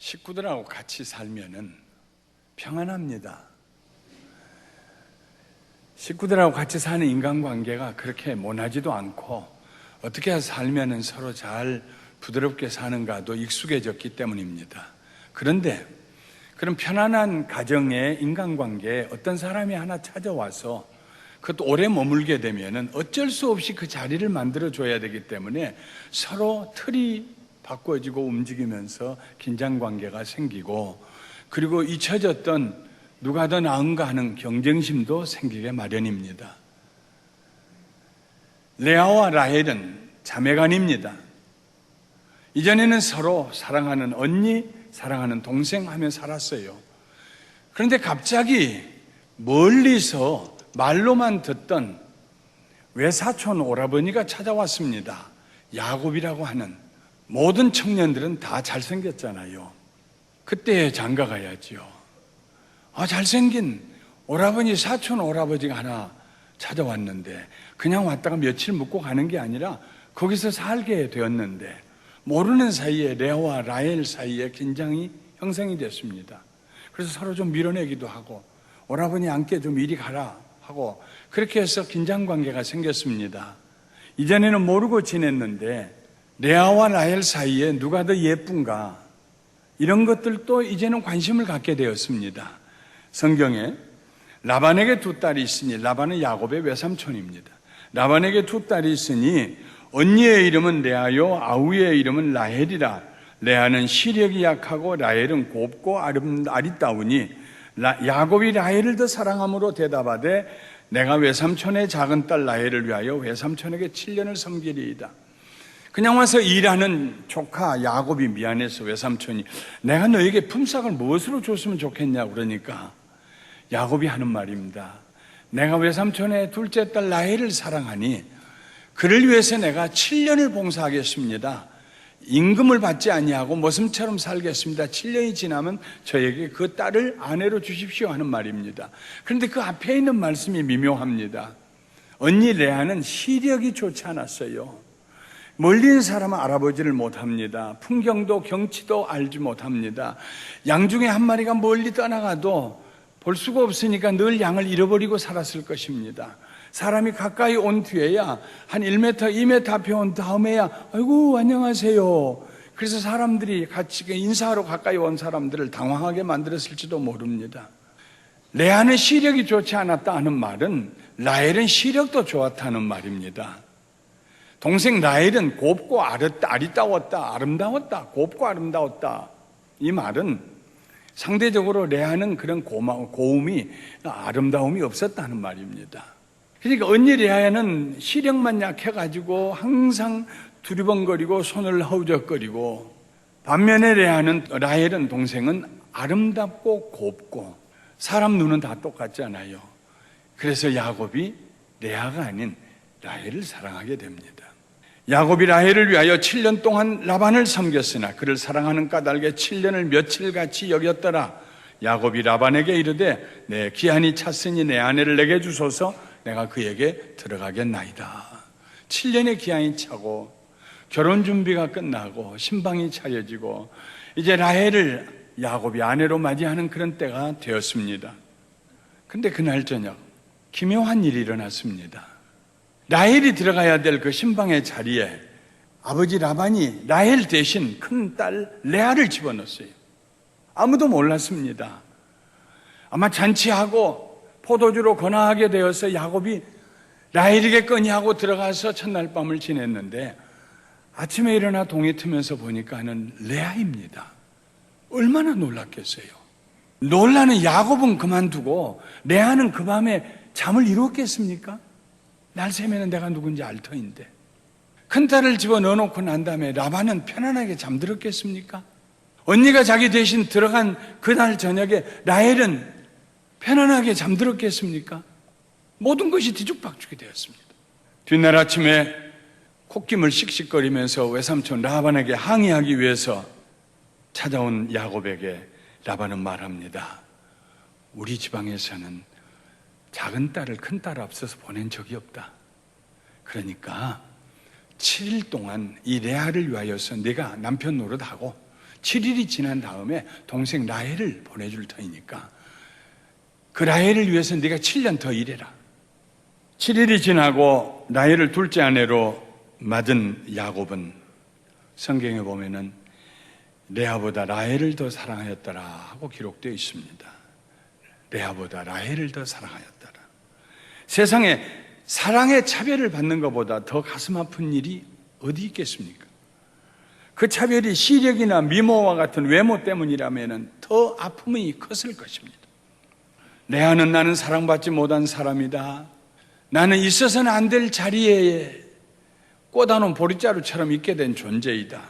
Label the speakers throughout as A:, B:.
A: 식구들하고 같이 살면은 평안합니다. 식구들하고 같이 사는 인간관계가 그렇게 모나지도 않고 어떻게 살면은 서로 잘 부드럽게 사는가도 익숙해졌기 때문입니다. 그런데 그런 편안한 가정의 인간관계에 어떤 사람이 하나 찾아와서 그것도 오래 머물게 되면은 어쩔 수 없이 그 자리를 만들어줘야 되기 때문에 서로 틀이 바꿔지고 움직이면서 긴장관계가 생기고, 그리고 잊혀졌던 누가 더 나은가 하는 경쟁심도 생기게 마련입니다. 레아와 라헬은 자매간입니다. 이전에는 서로 사랑하는 언니, 사랑하는 동생 하며 살았어요. 그런데 갑자기 멀리서 말로만 듣던 외사촌 오라버니가 찾아왔습니다. 야곱이라고 하는. 모든 청년들은 다 잘생겼잖아요. 그때 장가 가야지요. 잘생긴 오라버니, 사촌 오라버지가 하나 찾아왔는데 그냥 왔다가 며칠 묵고 가는 게 아니라 거기서 살게 되었는데, 모르는 사이에 레아와 라헬 사이에 긴장이 형성이 됐습니다. 그래서 서로 좀 밀어내기도 하고, 오라버니 함께 좀 이리 가라 하고, 그렇게 해서 긴장관계가 생겼습니다. 이전에는 모르고 지냈는데 레아와 라헬 사이에 누가 더 예쁜가, 이런 것들도 이제는 관심을 갖게 되었습니다. 성경에 라반에게 두 딸이 있으니, 라반은 야곱의 외삼촌입니다. 라반에게 두 딸이 있으니 언니의 이름은 레아요 아우의 이름은 라헬이라. 레아는 시력이 약하고 라헬은 곱고 아리따우니 야곱이 라헬을 더 사랑함으로 대답하되 내가 외삼촌의 작은 딸 라헬을 위하여 외삼촌에게 7년을 섬기리이다. 그냥 와서 일하는 조카 야곱이 미안해서 외삼촌이 내가 너에게 품삯을 무엇으로 줬으면 좋겠냐 그러니까 야곱이 하는 말입니다. 내가 외삼촌의 둘째 딸 라헬을 사랑하니 그를 위해서 내가 7년을 봉사하겠습니다. 임금을 받지 아니하고 모슴처럼 살겠습니다. 7년이 지나면 저에게 그 딸을 아내로 주십시오 하는 말입니다. 그런데 그 앞에 있는 말씀이 미묘합니다. 언니 레아는 시력이 좋지 않았어요. 멀리 있는 사람은 알아보지를 못합니다. 풍경도 경치도 알지 못합니다. 양 중에 한 마리가 멀리 떠나가도 볼 수가 없으니까 늘 양을 잃어버리고 살았을 것입니다. 사람이 가까이 온 뒤에야 한 1m, 2m 앞에 온 다음에야 아이고 안녕하세요. 그래서 사람들이 같이 인사하러 가까이 온 사람들을 당황하게 만들었을지도 모릅니다. 레아는 시력이 좋지 않았다 하는 말은 라헬은 시력도 좋았다는 말입니다. 동생 라헬은 곱고 아리따웠다, 아름다웠다, 곱고 아름다웠다. 이 말은 상대적으로 레아는 그런 고움이, 아름다움이 없었다는 말입니다. 그러니까 언니 레아는 시력만 약해가지고 항상 두리번거리고 손을 허우적거리고, 반면에 라헬은 동생은 아름답고 곱고 사람 눈은 다 똑같잖아요. 그래서 야곱이 레아가 아닌 라헬을 사랑하게 됩니다. 야곱이 라헬을 위하여 7년 동안 라반을 섬겼으나 그를 사랑하는 까닭에 7년을 며칠같이 여겼더라. 야곱이 라반에게 이르되 내 기한이 찼으니 내 아내를 내게 주소서. 내가 그에게 들어가겠나이다. 7년의 기한이 차고 결혼 준비가 끝나고 신방이 차려지고 이제 라헬을 야곱이 아내로 맞이하는 그런 때가 되었습니다. 그런데 그날 저녁 기묘한 일이 일어났습니다. 라헬이 들어가야 될 그 신방의 자리에 아버지 라반이 라헬 대신 큰딸 레아를 집어넣었어요. 아무도 몰랐습니다. 아마 잔치하고 포도주로 권하게 되어서 야곱이 라헬에게 건의하고 들어가서 첫날 밤을 지냈는데 아침에 일어나 동이 트면서 보니까는 레아입니다. 얼마나 놀랐겠어요. 놀라는 야곱은 그만두고 레아는 그 밤에 잠을 이루었겠습니까? 날 새면은 내가 누군지 알 터인데. 큰딸을 집어넣어놓고 난 다음에 라반은 편안하게 잠들었겠습니까? 언니가 자기 대신 들어간 그날 저녁에 라헬은 편안하게 잠들었겠습니까? 모든 것이 뒤죽박죽이 되었습니다. 뒷날 아침에 콧김을 씩씩거리면서 외삼촌 라반에게 항의하기 위해서 찾아온 야곱에게 라반은 말합니다. 우리 지방에서는 작은 딸을 큰 딸 앞서서 보낸 적이 없다. 그러니까 7일 동안 이 레아를 위하여서 네가 남편 노릇하고 7일이 지난 다음에 동생 라헬을 보내줄 터이니까 그 라헬을 위해서 네가 7년 더 일해라. 7일이 지나고 라헬을 둘째 아내로 맞은 야곱은 성경에 보면은 레아보다 라헬을 더 사랑하였더라 하고 기록되어 있습니다. 레아보다 라헬을 더 사랑하였더라. 세상에 사랑의 차별을 받는 것보다 더 가슴 아픈 일이 어디 있겠습니까? 그 차별이 시력이나 미모와 같은 외모 때문이라면 더 아픔이 컸을 것입니다. 레아는 나는 사랑받지 못한 사람이다. 나는 있어서는 안 될 자리에 꽂아놓은 보릿자루처럼 있게 된 존재이다.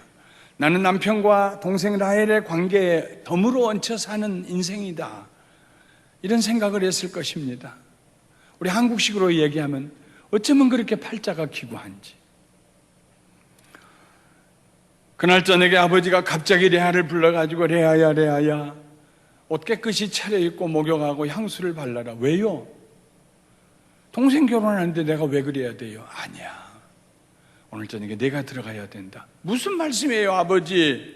A: 나는 남편과 동생 라헬의 관계에 덤으로 얹혀 사는 인생이다. 이런 생각을 했을 것입니다. 우리 한국식으로 얘기하면 어쩌면 그렇게 팔자가 기구한지. 그날 저녁에 아버지가 갑자기 레아를 불러가지고 레아야 레아야 옷 깨끗이 차려입고 목욕하고 향수를 발라라. 왜요? 동생 결혼하는데 내가 왜 그래야 돼요? 아니야. 오늘 저녁에 내가 들어가야 된다. 무슨 말씀이에요, 아버지?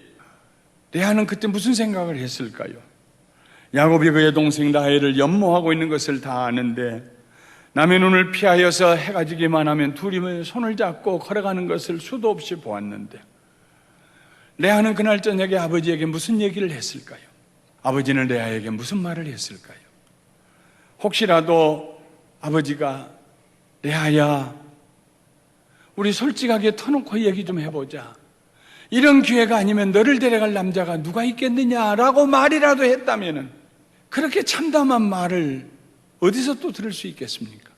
A: 레아는 그때 무슨 생각을 했을까요? 야곱이 그의 동생 라헬을 연모하고 있는 것을 다 아는데 남의 눈을 피하여서 해가 지기만 하면 둘이 손을 잡고 걸어가는 것을 수도 없이 보았는데 레아는 그날 저녁에 아버지에게 무슨 얘기를 했을까요? 아버지는 레아에게 무슨 말을 했을까요? 혹시라도 아버지가 레아야 우리 솔직하게 터놓고 얘기 좀 해보자. 이런 기회가 아니면 너를 데려갈 남자가 누가 있겠느냐라고 말이라도 했다면 그렇게 참담한 말을 어디서 또 들을 수 있겠습니까?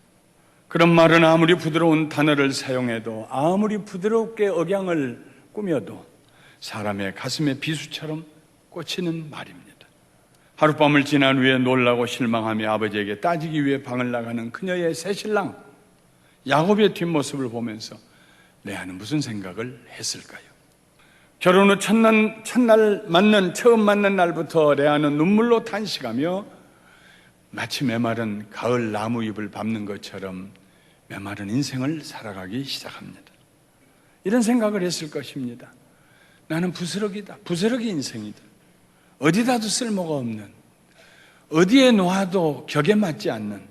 A: 그런 말은 아무리 부드러운 단어를 사용해도 아무리 부드럽게 억양을 꾸며도 사람의 가슴에 비수처럼 꽂히는 말입니다. 하룻밤을 지난 후에 놀라고 실망하며 아버지에게 따지기 위해 방을 나가는 그녀의 새신랑 야곱의 뒷모습을 보면서 레아는 무슨 생각을 했을까요? 결혼 후 처음 만난 날부터 레아는 눈물로 탄식하며 마치 메마른 가을 나무잎을 밟는 것처럼 메마른 인생을 살아가기 시작합니다. 이런 생각을 했을 것입니다. 나는 부스러기다. 부스러기 인생이다. 어디다도 쓸모가 없는, 어디에 놓아도 격에 맞지 않는,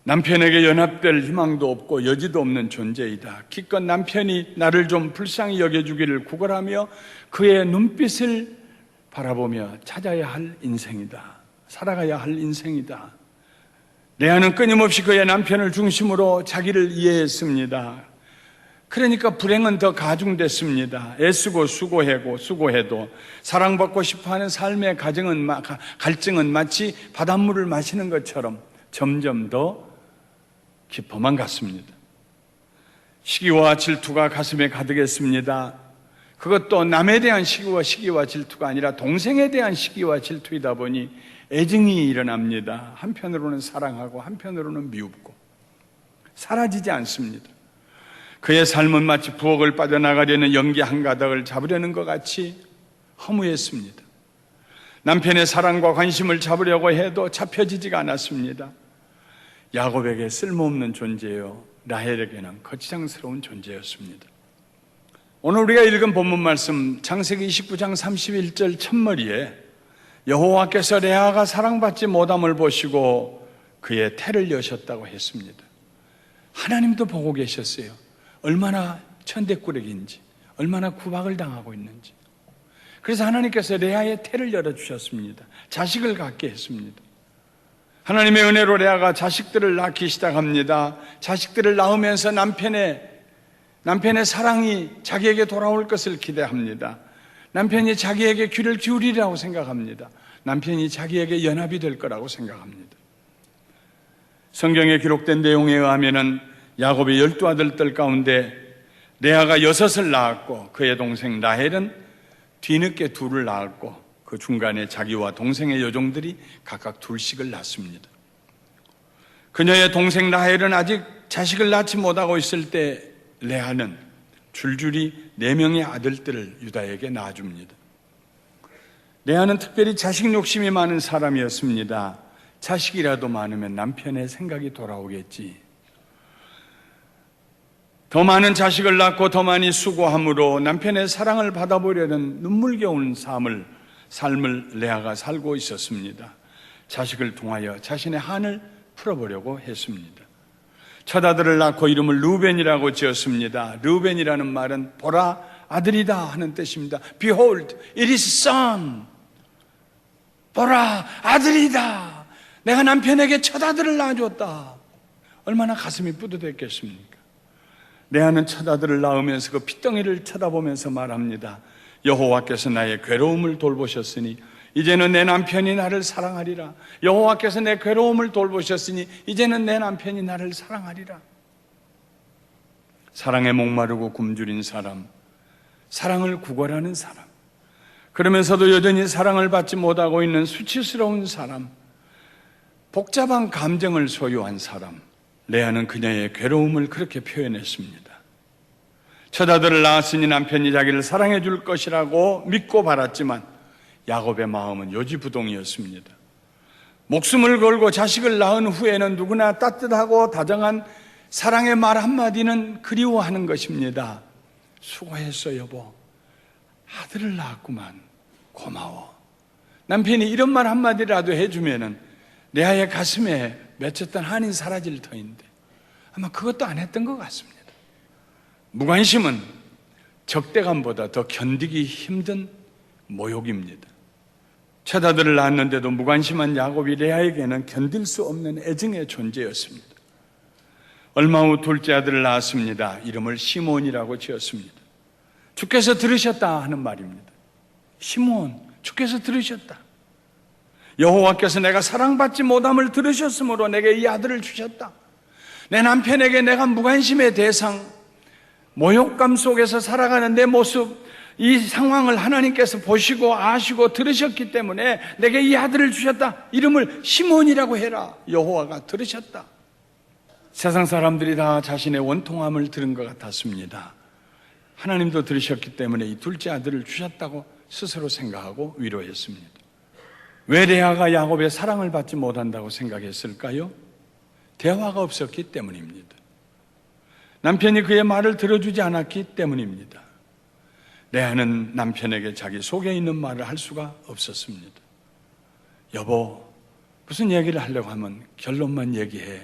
A: 남편에게 연합될 희망도 없고 여지도 없는 존재이다. 기껏 남편이 나를 좀 불쌍히 여겨주기를 구걸하며 그의 눈빛을 바라보며 찾아야 할 인생이다. 살아가야 할 인생이다. 레아는 끊임없이 그의 남편을 중심으로 자기를 이해했습니다. 그러니까 불행은 더 가중됐습니다. 애쓰고 수고해도 사랑받고 싶어하는 삶의 갈증은 마치 바닷물을 마시는 것처럼 점점 더 깊어만 갔습니다. 시기와 질투가 가슴에 가득했습니다. 그것도 남에 대한 시기와 질투가 아니라 동생에 대한 시기와 질투이다 보니 애증이 일어납니다. 한편으로는 사랑하고 한편으로는 미웁고 사라지지 않습니다. 그의 삶은 마치 부엌을 빠져나가려는 연기 한 가닥을 잡으려는 것 같이 허무했습니다. 남편의 사랑과 관심을 잡으려고 해도 잡혀지지가 않았습니다. 야곱에게 쓸모없는 존재요, 라헬에게는 거치장스러운 존재였습니다. 오늘 우리가 읽은 본문 말씀 창세기 29장 31절 첫머리에 여호와께서 레아가 사랑받지 못함을 보시고 그의 태를 여셨다고 했습니다. 하나님도 보고 계셨어요. 얼마나 천대꾸러기인지, 얼마나 구박을 당하고 있는지. 그래서 하나님께서 레아의 태를 열어주셨습니다. 자식을 갖게 했습니다. 하나님의 은혜로 레아가 자식들을 낳기 시작합니다. 자식들을 낳으면서 남편의 사랑이 자기에게 돌아올 것을 기대합니다. 남편이 자기에게 귀를 기울이라고 생각합니다. 남편이 자기에게 연합이 될 거라고 생각합니다. 성경에 기록된 내용에 의하면은 야곱의 12아들들 가운데 레아가 6을 낳았고 그의 동생 라헬은 뒤늦게 2을 낳았고 그 중간에 자기와 동생의 여종들이 각각 2씩을 낳습니다. 그녀의 동생 라헬은 아직 자식을 낳지 못하고 있을 때 레아는 줄줄이 4명의 아들들을 유다에게 낳아줍니다. 레아는 특별히 자식 욕심이 많은 사람이었습니다. 자식이라도 많으면 남편의 생각이 돌아오겠지. 더 많은 자식을 낳고 더 많이 수고함으로 남편의 사랑을 받아보려는 눈물겨운 삶을 레아가 살고 있었습니다. 자식을 통하여 자신의 한을 풀어보려고 했습니다. 첫 아들을 낳고 이름을 르우벤이라고 지었습니다. 르우벤이라는 말은 보라, 아들이다 하는 뜻입니다. Behold, it is son. 보라, 아들이다. 내가 남편에게 첫 아들을 낳아줬다. 얼마나 가슴이 뿌듯했겠습니까? 레아는 첫 아들을 낳으면서 그 핏덩이를 쳐다보면서 말합니다. 여호와께서 나의 괴로움을 돌보셨으니 이제는 내 남편이 나를 사랑하리라. 여호와께서 내 괴로움을 돌보셨으니 이제는 내 남편이 나를 사랑하리라. 사랑에 목마르고 굶주린 사람, 사랑을 구걸하는 사람, 그러면서도 여전히 사랑을 받지 못하고 있는 수치스러운 사람, 복잡한 감정을 소유한 사람, 레아는 그녀의 괴로움을 그렇게 표현했습니다. 첫 아들을 낳았으니 남편이 자기를 사랑해 줄 것이라고 믿고 바랐지만 야곱의 마음은 요지부동이었습니다. 목숨을 걸고 자식을 낳은 후에는 누구나 따뜻하고 다정한 사랑의 말 한마디는 그리워하는 것입니다. 수고했어 여보. 아들을 낳았구만. 고마워. 남편이 이런 말 한마디라도 해주면은 레아의 가슴에 맺혔던 한이 사라질 터인데 아마 그것도 안 했던 것 같습니다. 무관심은 적대감보다 더 견디기 힘든 모욕입니다. 첫 아들을 낳았는데도 무관심한 야곱이 레아에게는 견딜 수 없는 애증의 존재였습니다. 얼마 후 둘째 아들을 낳았습니다. 이름을 시몬이라고 지었습니다. 주께서 들으셨다 하는 말입니다. 시몬, 주께서 들으셨다. 여호와께서 내가 사랑받지 못함을 들으셨으므로 내게 이 아들을 주셨다. 내 남편에게 내가 무관심의 대상, 모욕감 속에서 살아가는 내 모습, 이 상황을 하나님께서 보시고 아시고 들으셨기 때문에 내게 이 아들을 주셨다. 이름을 시몬이라고 해라. 여호와가 들으셨다. 세상 사람들이 다 자신의 원통함을 들은 것 같았습니다. 하나님도 들으셨기 때문에 이 둘째 아들을 주셨다고 스스로 생각하고 위로했습니다. 왜 레아가 야곱의 사랑을 받지 못한다고 생각했을까요? 대화가 없었기 때문입니다. 남편이 그의 말을 들어주지 않았기 때문입니다. 레아는 남편에게 자기 속에 있는 말을 할 수가 없었습니다. 여보, 무슨 얘기를 하려고 하면 결론만 얘기해.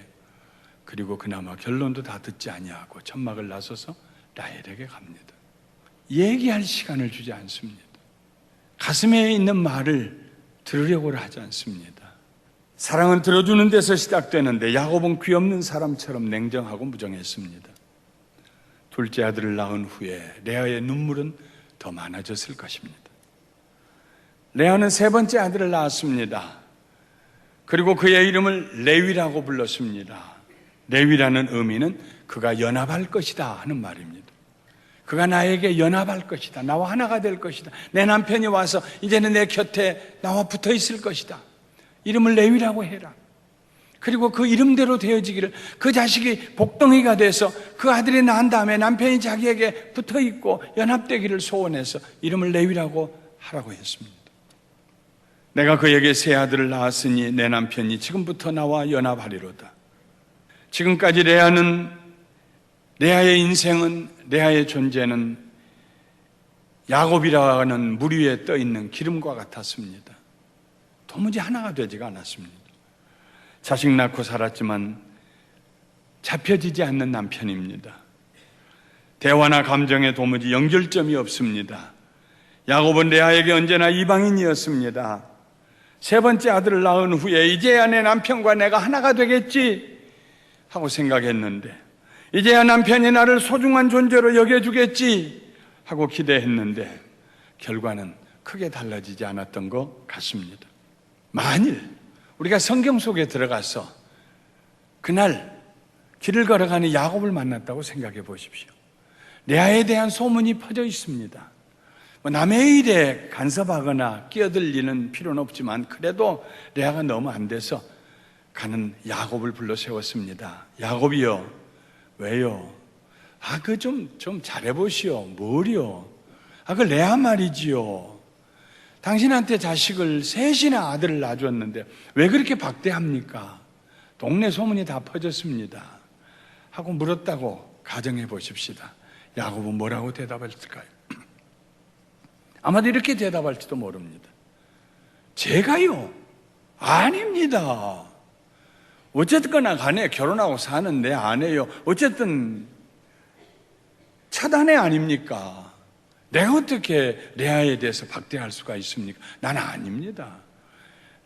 A: 그리고 그나마 결론도 다 듣지 아니하고 천막을 나서서 라헬에게 갑니다. 얘기할 시간을 주지 않습니다. 가슴에 있는 말을 들으려고 하지 않습니다. 사랑은 들어주는 데서 시작되는데 야곱은 귀 없는 사람처럼 냉정하고 무정했습니다. 둘째 아들을 낳은 후에 레아의 눈물은 더 많아졌을 것입니다. 레아는 세 번째 아들을 낳았습니다. 그리고 그의 이름을 레위라고 불렀습니다. 레위라는 의미는 그가 연합할 것이다 하는 말입니다. 그가 나에게 연합할 것이다. 나와 하나가 될 것이다. 내 남편이 와서 이제는 내 곁에 나와 붙어 있을 것이다. 이름을 레위라고 해라. 그리고 그 이름대로 되어지기를, 그 자식이 복덩이가 돼서 그 아들이 낳은 다음에 남편이 자기에게 붙어 있고 연합되기를 소원해서 이름을 레위라고 하라고 했습니다. 내가 그에게 세 아들을 낳았으니 내 남편이 지금부터 나와 연합하리로다. 지금까지 레아의 인생은, 레아의 존재는 야곱이라는 물 위에 떠 있는 기름과 같았습니다. 도무지 하나가 되지가 않았습니다. 자식 낳고 살았지만 잡혀지지 않는 남편입니다. 대화나 감정에 도무지 연결점이 없습니다. 야곱은 레아에게 언제나 이방인이었습니다. 세 번째 아들을 낳은 후에 이제야 내 남편과 내가 하나가 되겠지 하고 생각했는데, 이제야 남편이 나를 소중한 존재로 여겨주겠지 하고 기대했는데 결과는 크게 달라지지 않았던 것 같습니다. 만일 우리가 성경 속에 들어가서 그날 길을 걸어가는 야곱을 만났다고 생각해 보십시오. 레아에 대한 소문이 퍼져 있습니다. 남의 일에 간섭하거나 끼어들리는 필요는 없지만 그래도 레아가 너무 안 돼서 가는 야곱을 불러 세웠습니다. 야곱이요, 왜요? 그 좀 잘해보시오. 뭘요? 그 레아 말이지요. 당신한테 자식을 셋이나 아들을 낳아줬는데 왜 그렇게 박대합니까? 동네 소문이 다 퍼졌습니다 하고 물었다고 가정해 보십시다. 야곱은 뭐라고 대답했을까요? 아마도 이렇게 대답할지도 모릅니다. 제가요? 아닙니다. 어쨌거나 간에 결혼하고 사는 내 아내요. 어쨌든 첫 아내 아닙니까? 내가 어떻게 레아에 대해서 박대할 수가 있습니까? 나는 아닙니다.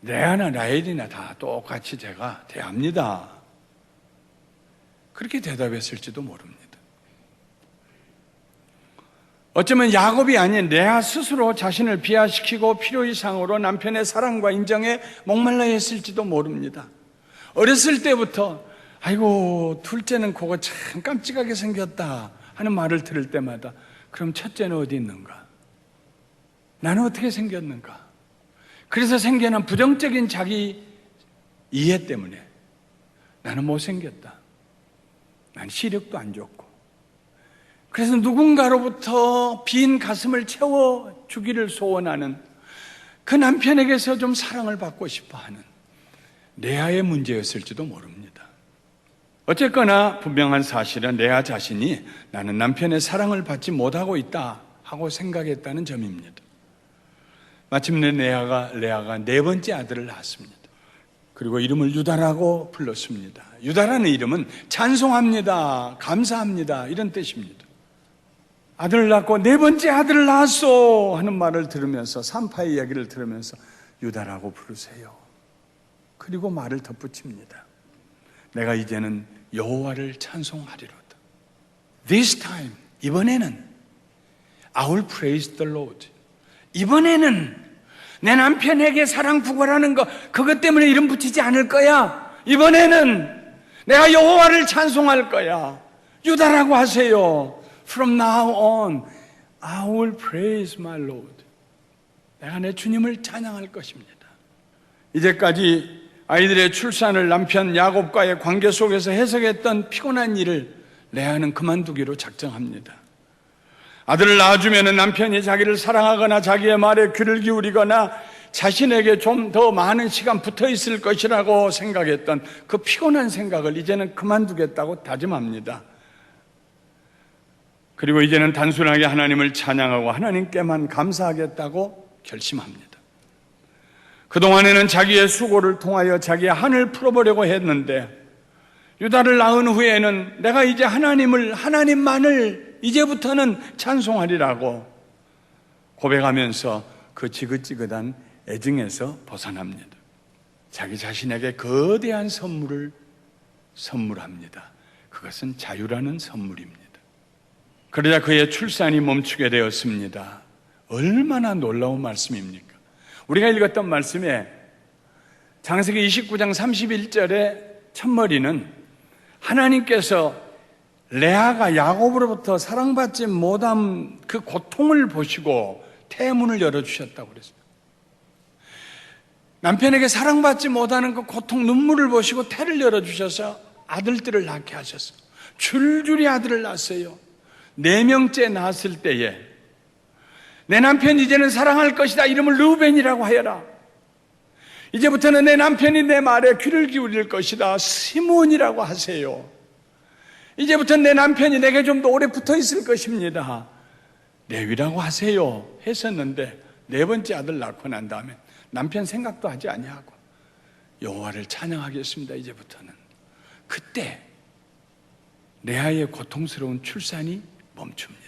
A: 레아나 라헬이나 다 똑같이 제가 대합니다. 그렇게 대답했을지도 모릅니다. 어쩌면 야곱이 아닌 레아 스스로 자신을 비하시키고 필요 이상으로 남편의 사랑과 인정에 목말라 했을지도 모릅니다. 어렸을 때부터 아이고 둘째는 그거 참 깜찍하게 생겼다 하는 말을 들을 때마다 그럼 첫째는 어디 있는가? 나는 어떻게 생겼는가? 그래서 생겨난 부정적인 자기 이해 때문에 나는 못생겼다. 난 시력도 안 좋고. 그래서 누군가로부터 빈 가슴을 채워주기를 소원하는 그 남편에게서 좀 사랑을 받고 싶어하는 레아의 문제였을지도 모릅니다. 어쨌거나 분명한 사실은 레아 자신이 나는 남편의 사랑을 받지 못하고 있다 하고 생각했다는 점입니다. 마침내 레아가 네 번째 아들을 낳았습니다. 그리고 이름을 유다라고 불렀습니다. 유다라는 이름은 찬송합니다, 감사합니다 이런 뜻입니다. 아들을 낳고 네 번째 아들을 낳았소 하는 말을 들으면서 산파의 이야기를 들으면서 유다라고 부르세요. 그리고 말을 덧붙입니다. 내가 이제는 여호와를 찬송하리로다. This time, 이번에는 I will praise the Lord. 이번에는 내 남편에게 사랑 구걸하는 거 그것 때문에 이름 붙이지 않을 거야. 이번에는 내가 여호와를 찬송할 거야. 유다라고 하세요. From now on, I will praise my Lord. 내가 내 주님을 찬양할 것입니다. 이제까지 아이들의 출산을 남편 야곱과의 관계 속에서 해석했던 피곤한 일을 레아는 그만두기로 작정합니다. 아들을 낳아주면 남편이 자기를 사랑하거나 자기의 말에 귀를 기울이거나 자신에게 좀 더 많은 시간 붙어 있을 것이라고 생각했던 그 피곤한 생각을 이제는 그만두겠다고 다짐합니다. 그리고 이제는 단순하게 하나님을 찬양하고 하나님께만 감사하겠다고 결심합니다. 그동안에는 자기의 수고를 통하여 자기의 한을 풀어보려고 했는데 유다를 낳은 후에는 내가 이제 하나님만을 이제부터는 찬송하리라고 고백하면서 그 지긋지긋한 애증에서 벗어납니다. 자기 자신에게 거대한 선물을 선물합니다. 그것은 자유라는 선물입니다. 그러자 그의 출산이 멈추게 되었습니다. 얼마나 놀라운 말씀입니까? 우리가 읽었던 말씀에 창세기 29장 31절의 첫머리는 하나님께서 레아가 야곱으로부터 사랑받지 못한 그 고통을 보시고 태문을 열어주셨다고 그랬어요. 남편에게 사랑받지 못하는 그 고통, 눈물을 보시고 태를 열어주셔서 아들들을 낳게 하셨어요. 줄줄이 아들을 낳았어요. 4명째 낳았을 때에 내 남편 이제는 사랑할 것이다. 이름을 르우벤이라고 하여라. 이제부터는 내 남편이 내 말에 귀를 기울일 것이다. 시몬이라고 하세요. 이제부터는 내 남편이 내게 좀 더 오래 붙어 있을 것입니다. 레위라고 하세요. 했었는데 4번째 아들 낳고 난 다음에 남편 생각도 하지 아니하고 여호와를 찬양하겠습니다. 이제부터는. 그때 레아의 고통스러운 출산이 멈춥니다.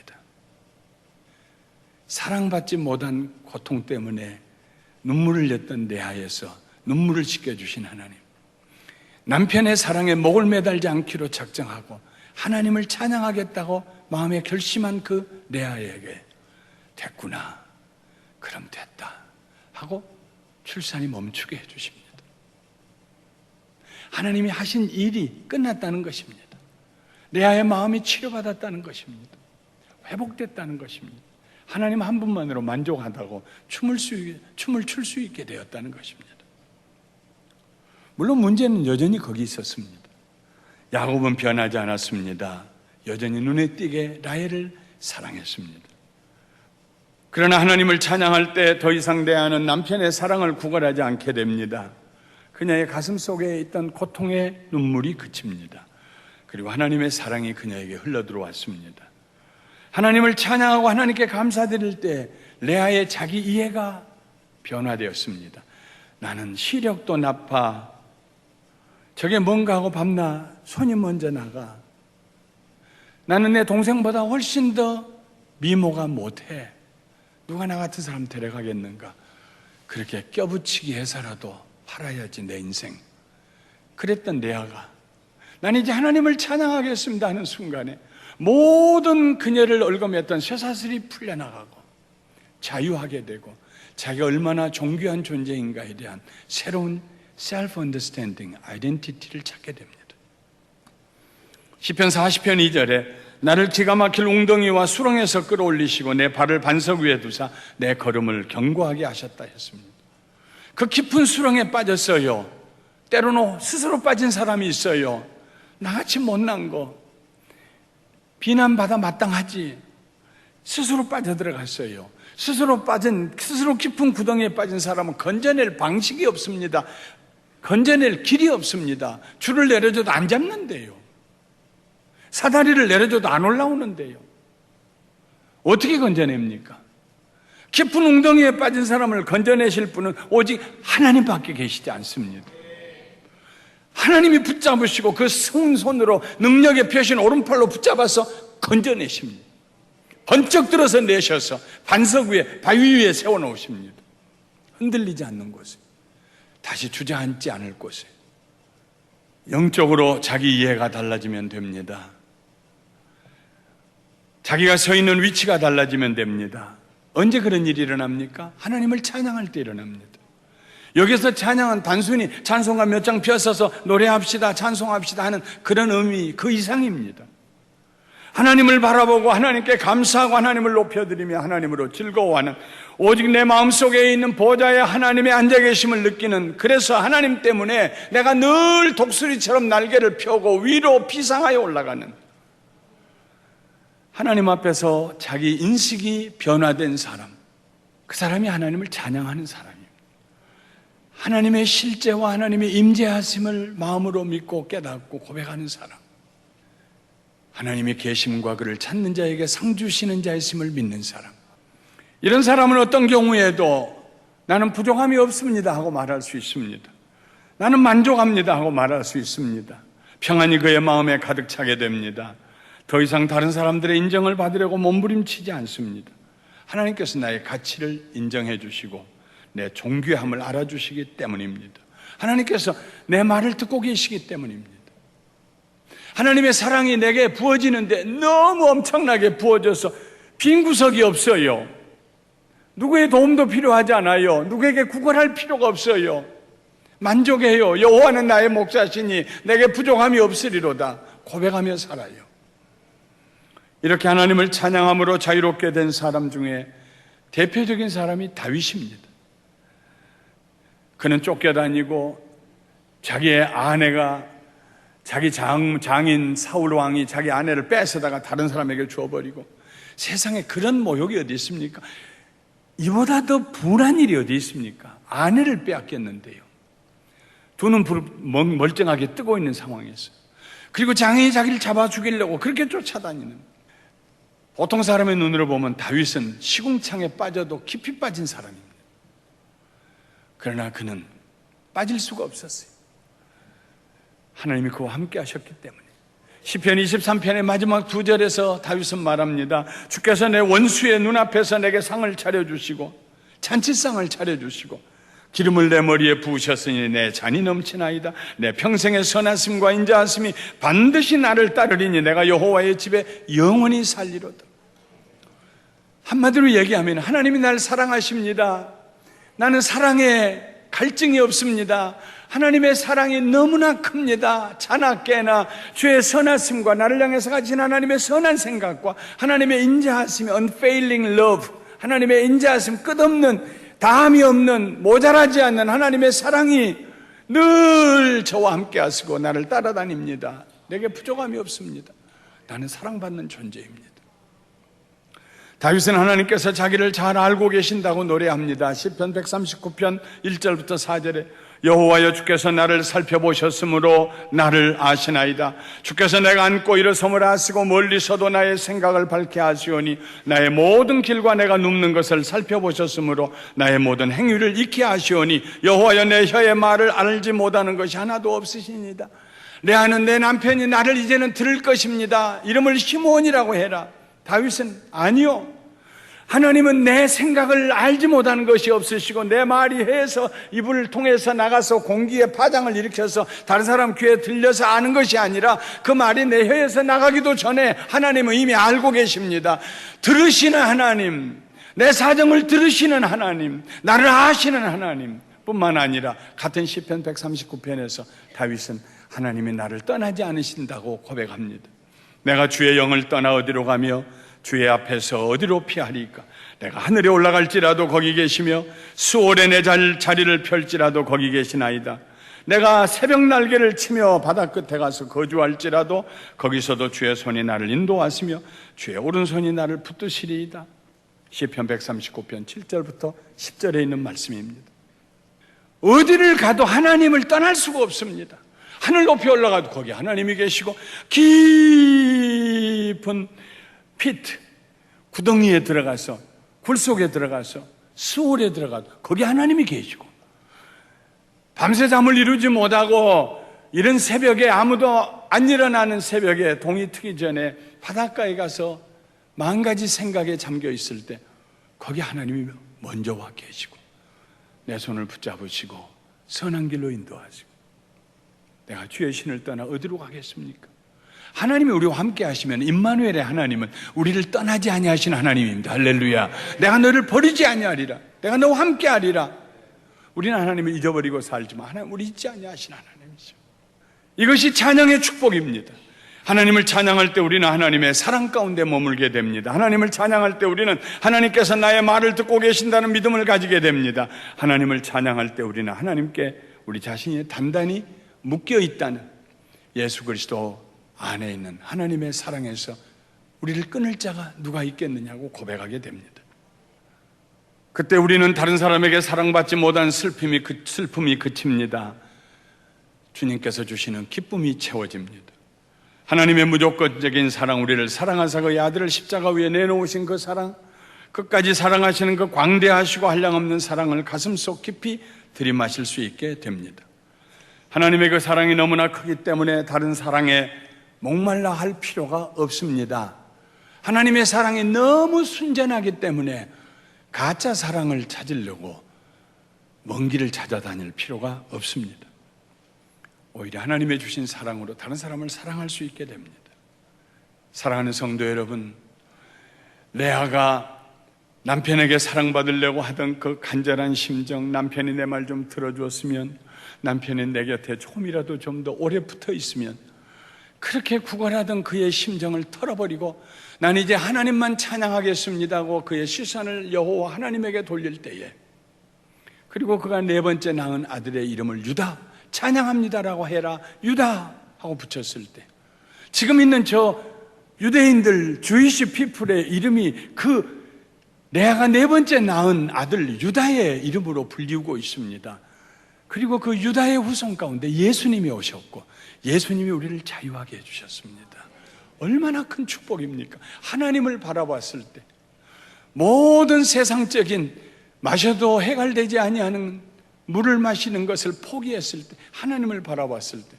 A: 사랑받지 못한 고통 때문에 눈물을 냈던 레아에서 눈물을 씻겨주신 하나님, 남편의 사랑에 목을 매달지 않기로 작정하고 하나님을 찬양하겠다고 마음에 결심한 그 레아에게 됐구나, 그럼 됐다 하고 출산이 멈추게 해주십니다. 하나님이 하신 일이 끝났다는 것입니다. 레아의 마음이 치료받았다는 것입니다. 회복됐다는 것입니다. 하나님 한 분만으로 만족하다고 춤을 출 수 있게 되었다는 것입니다. 물론 문제는 여전히 거기 있었습니다. 야곱은 변하지 않았습니다. 여전히 눈에 띄게 라헬을 사랑했습니다. 그러나 하나님을 찬양할 때 더 이상 레아는 남편의 사랑을 구걸하지 않게 됩니다. 그녀의 가슴 속에 있던 고통의 눈물이 그칩니다. 그리고 하나님의 사랑이 그녀에게 흘러들어왔습니다. 하나님을 찬양하고 하나님께 감사드릴 때 레아의 자기 이해가 변화되었습니다. 나는 시력도 나빠. 저게 뭔가 하고 밤낮 손이 먼저 나가. 나는 내 동생보다 훨씬 더 미모가 못해. 누가 나 같은 사람 데려가겠는가. 그렇게 껴붙이기 해서라도 팔아야지 내 인생. 그랬던 레아가 나는 이제 하나님을 찬양하겠습니다 하는 순간에 모든 그녀를 얽어맸던 쇠사슬이 풀려나가고 자유하게 되고 자기가 얼마나 존귀한 존재인가에 대한 새로운 self-understanding, identity를 찾게 됩니다. 시편 40편 2절에 나를 기가 막힐 웅덩이와 수렁에서 끌어올리시고 내 발을 반석 위에 두사 내 걸음을 견고하게 하셨다 했습니다. 그 깊은 수렁에 빠졌어요. 때로는 스스로 빠진 사람이 있어요. 나같이 못난 거 비난받아 마땅하지. 스스로 빠져들어갔어요. 스스로 깊은 구덩이에 빠진 사람은 건져낼 방식이 없습니다. 건져낼 길이 없습니다. 줄을 내려줘도 안 잡는데요. 사다리를 내려줘도 안 올라오는데요. 어떻게 건져냅니까? 깊은 웅덩이에 빠진 사람을 건져내실 분은 오직 하나님밖에 계시지 않습니다. 하나님이 붙잡으시고 그 스운 손으로 능력의 표신 오른팔로 붙잡아서 건져내십니다. 번쩍 들어서 내셔서 반석 위에, 바위 위에 세워놓으십니다. 흔들리지 않는 곳에, 다시 주저앉지 않을 곳에. 영적으로 자기 이해가 달라지면 됩니다. 자기가 서 있는 위치가 달라지면 됩니다. 언제 그런 일이 일어납니까? 하나님을 찬양할 때 일어납니다. 여기서 찬양은 단순히 찬송가 몇 장 펴서서 노래합시다, 찬송합시다 하는 그런 의미, 그 이상입니다. 하나님을 바라보고 하나님께 감사하고 하나님을 높여드리며 하나님으로 즐거워하는, 오직 내 마음속에 있는 보좌에 하나님의 앉아 계심을 느끼는, 그래서 하나님 때문에 내가 늘 독수리처럼 날개를 펴고 위로 비상하여 올라가는, 하나님 앞에서 자기 인식이 변화된 사람, 그 사람이 하나님을 찬양하는 사람입니다. 하나님의 실제와 하나님의 임재하심을 마음으로 믿고 깨닫고 고백하는 사람, 하나님의 계심과 그를 찾는 자에게 상 주시는 자이심을 믿는 사람, 이런 사람은 어떤 경우에도 나는 부족함이 없습니다 하고 말할 수 있습니다. 나는 만족합니다 하고 말할 수 있습니다. 평안이 그의 마음에 가득 차게 됩니다. 더 이상 다른 사람들의 인정을 받으려고 몸부림치지 않습니다. 하나님께서 나의 가치를 인정해 주시고 내 존귀함을 알아주시기 때문입니다. 하나님께서 내 말을 듣고 계시기 때문입니다. 하나님의 사랑이 내게 부어지는데 너무 엄청나게 부어져서 빈 구석이 없어요. 누구의 도움도 필요하지 않아요. 누구에게 구걸할 필요가 없어요. 만족해요. 여호와는 나의 목자시니 내게 부족함이 없으리로다 고백하며 살아요. 이렇게 하나님을 찬양함으로 자유롭게 된 사람 중에 대표적인 사람이 다윗입니다. 그는 쫓겨다니고 자기의 아내가, 자기 장인 사울 왕이 자기 아내를 뺏어다가 다른 사람에게 주어버리고, 세상에 그런 모욕이 어디 있습니까? 이보다 더 분한 일이 어디 있습니까? 아내를 빼앗겼는데요. 두 눈 멀쩡하게 뜨고 있는 상황에서, 그리고 장인이 자기를 잡아 죽이려고 그렇게 쫓아다니는, 보통 사람의 눈으로 보면 다윗은 시궁창에 빠져도 깊이 빠진 사람입니다. 그러나 그는 빠질 수가 없었어요. 하나님이 그와 함께 하셨기 때문에. 시편 23편의 마지막 2절에서 다윗은 말합니다. 주께서 내 원수의 눈앞에서 내게 상을 차려주시고 잔치상을 차려주시고 기름을 내 머리에 부으셨으니 내 잔이 넘치나이다. 내 평생의 선하심과 인자하심이 반드시 나를 따르리니 내가 여호와의 집에 영원히 살리로다. 한마디로 얘기하면 하나님이 나를 사랑하십니다. 나는 사랑에 갈증이 없습니다. 하나님의 사랑이 너무나 큽니다. 자나 깨나 주의 선하심과 나를 향해서 가진 하나님의 선한 생각과 하나님의 인자하심이 unfailing love, 하나님의 인자하심, 끝없는, 다함이 없는, 모자라지 않는 하나님의 사랑이 늘 저와 함께 하시고 나를 따라다닙니다. 내게 부족함이 없습니다. 나는 사랑받는 존재입니다. 다윗은 하나님께서 자기를 잘 알고 계신다고 노래합니다. 시편 139편 1절부터 4절에 여호와여, 주께서 나를 살펴보셨으므로 나를 아시나이다. 주께서 내가 앉고 일어섬을 아시고 멀리서도 나의 생각을 밝게 하시오니 나의 모든 길과 내가 눕는 것을 살펴보셨으므로 나의 모든 행위를 익히 하시오니 여호와여, 내 혀의 말을 알지 못하는 것이 하나도 없으시니이다. 내 아는 내 남편이 나를 이제는 들을 것입니다. 이름을 시므온이라고 해라. 다윗은 아니요, 하나님은 내 생각을 알지 못하는 것이 없으시고 내 말이 해서 입을 통해서 나가서 공기에 파장을 일으켜서 다른 사람 귀에 들려서 아는 것이 아니라 그 말이 내 혀에서 나가기도 전에 하나님은 이미 알고 계십니다. 들으시는 하나님, 내 사정을 들으시는 하나님, 나를 아시는 하나님 뿐만 아니라 같은 시편 139편에서 다윗은 하나님이 나를 떠나지 않으신다고 고백합니다. 내가 주의 영을 떠나 어디로 가며 주의 앞에서 어디로 피하리까? 내가 하늘에 올라갈지라도 거기 계시며 수월에 내 자리를 펼지라도 거기 계시나이다. 내가 새벽 날개를 치며 바다 끝에 가서 거주할지라도 거기서도 주의 손이 나를 인도하시며 주의 오른손이 나를 붙드시리이다. 시편 139편 7절부터 10절에 있는 말씀입니다. 어디를 가도 하나님을 떠날 수가 없습니다. 하늘 높이 올라가도 거기 하나님이 계시고 깊은 피트, 구덩이에 들어가서 굴 속에 들어가서 수월에 들어가도 거기 하나님이 계시고, 밤새 잠을 이루지 못하고 이런 새벽에 아무도 안 일어나는 새벽에 동이 트기 전에 바닷가에 가서 만 가지 생각에 잠겨 있을 때 거기 하나님이 먼저 와 계시고 내 손을 붙잡으시고 선한 길로 인도하시고, 내가 주의 신을 떠나 어디로 가겠습니까? 하나님이 우리와 함께 하시면 임마누엘의 하나님은 우리를 떠나지 아니하신 하나님입니다. 할렐루야. 내가 너를 버리지 아니하리라. 내가 너와 함께 하리라. 우리는 하나님을 잊어버리고 살지만 하나님 우리 잊지 아니하신 하나님이죠. 이것이 찬양의 축복입니다. 하나님을 찬양할 때 우리는 하나님의 사랑 가운데 머물게 됩니다. 하나님을 찬양할 때 우리는 하나님께서 나의 말을 듣고 계신다는 믿음을 가지게 됩니다. 하나님을 찬양할 때 우리는 하나님께 우리 자신이 단단히 묶여 있다는 예수 그리스도 안에 있는 하나님의 사랑에서 우리를 끊을 자가 누가 있겠느냐고 고백하게 됩니다. 그때 우리는 다른 사람에게 사랑받지 못한 슬픔이 그칩니다. 주님께서 주시는 기쁨이 채워집니다. 하나님의 무조건적인 사랑, 우리를 사랑하사 그의 아들을 십자가 위에 내놓으신 그 사랑, 끝까지 사랑하시는 그 광대하시고 한량없는 사랑을 가슴속 깊이 들이마실 수 있게 됩니다. 하나님의 그 사랑이 너무나 크기 때문에 다른 사랑에 목말라 할 필요가 없습니다. 하나님의 사랑이 너무 순전하기 때문에 가짜 사랑을 찾으려고 먼 길을 찾아다닐 필요가 없습니다. 오히려 하나님의 주신 사랑으로 다른 사람을 사랑할 수 있게 됩니다. 사랑하는 성도 여러분, 레아가 남편에게 사랑받으려고 하던 그 간절한 심정, 남편이 내 말 좀 들어주었으면, 남편이 내 곁에 조금이라도 좀 더 오래 붙어 있으면, 그렇게 구걸하던 그의 심정을 털어버리고 난 이제 하나님만 찬양하겠습니다 하고 그의 시선을 여호와 하나님에게 돌릴 때에, 그리고 그가 네 번째 낳은 아들의 이름을 유다, 찬양합니다라고 해라, 유다 하고 붙였을 때, 지금 있는 저 유대인들 주이시 피플의 이름이 그 레아가 네 번째 낳은 아들 유다의 이름으로 불리우고 있습니다. 그리고 그 유다의 후손 가운데 예수님이 오셨고 예수님이 우리를 자유하게 해주셨습니다. 얼마나 큰 축복입니까? 하나님을 바라봤을 때, 모든 세상적인 마셔도 해갈되지 아니하는 물을 마시는 것을 포기했을 때, 하나님을 바라봤을 때,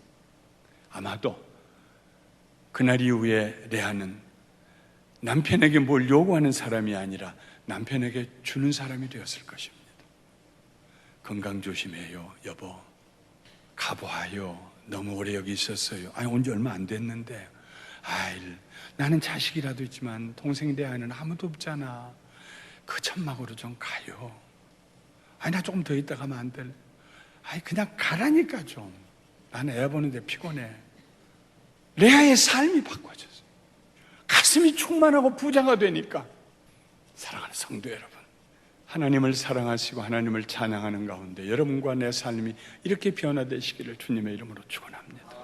A: 아마도 그날 이후에 레아는 남편에게 뭘 요구하는 사람이 아니라 남편에게 주는 사람이 되었을 것입니다. 건강 조심해요, 여보. 가보아요. 너무 오래 여기 있었어요. 아니, 온 지 얼마 안 됐는데. 아이, 나는 자식이라도 있지만 동생 대하는 아무도 없잖아. 그 천막으로 좀 가요. 아니, 나 조금 더 있다 가면 안 될래? 아니, 그냥 가라니까 좀. 나는 애 보는데 피곤해. 레아의 삶이 바꿔졌어요. 가슴이 충만하고 부자가 되니까. 사랑하는 성도 여러분, 하나님을 사랑하시고 하나님을 찬양하는 가운데 여러분과 내 삶이 이렇게 변화되시기를 주님의 이름으로 축원합니다.